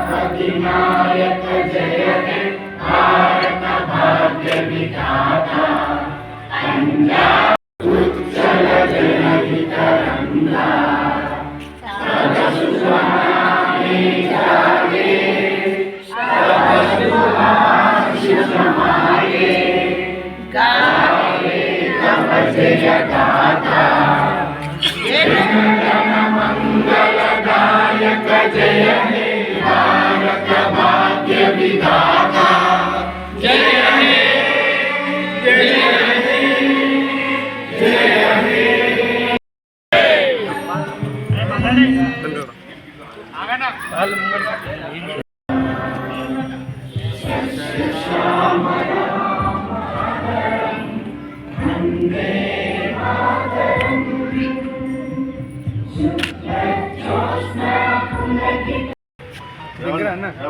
अधिनायक जय हे भारत भाग्य विधाता पंजाब उज्जवल जनहित तरंगा तव शुभ नामे जागे तव शुभ आशीष मागे गावे तव जय गाथा मंगलदायक जय हे भारत भाग्य विधाता जय हे जय हे जय हे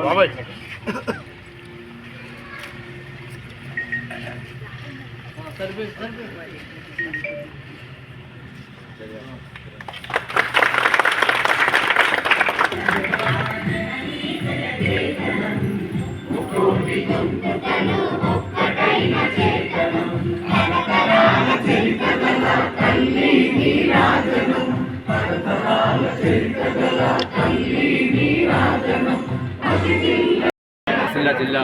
బాబాయ్ సిరిసిల్ల జిల్లా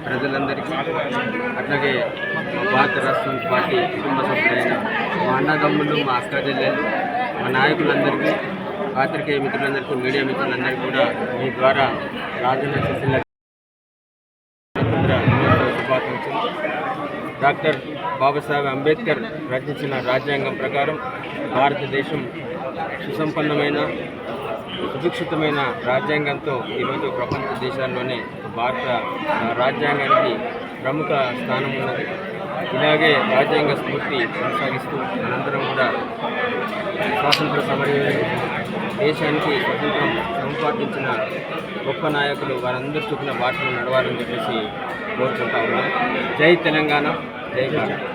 ప్రజలందరికీ అట్లాగే భారత రాష్ట్రం పార్టీ కుటుంబ సభ్యులైన మా అన్నదమ్ములు మా అక్క చెల్లెళ్ళు మా నాయకులందరికీ పాత్రికేయ మిత్రులందరికీ మీడియా మిత్రులందరికీ కూడా మీ ద్వారా రాజన్న సిరిసిల్ల శుభాకాంక్షలు. డాక్టర్ బాబాసాహెబ్ అంబేద్కర్ రచించిన రాజ్యాంగం ప్రకారం భారతదేశం సుసంపన్నమైన సుభిక్షితమైన రాజ్యాంగంతో ఈరోజు ప్రపంచ దేశాల్లోనే భారత రాజ్యాంగానికి ప్రముఖ స్థానం ఉన్నది. ఇలాగే రాజ్యాంగ స్ఫూర్తి కొనసాగిస్తూ మనందరం కూడా స్వాతంత్ర సమరయోధులు దేశానికి స్వతంత్రం సంపాదించిన గొప్ప నాయకులు వారందరూ చూపిన బాటలో నడవాలని చెప్పేసి కోరుకుంటా ఉన్నాం. జై తెలంగాణ, జై భారత్.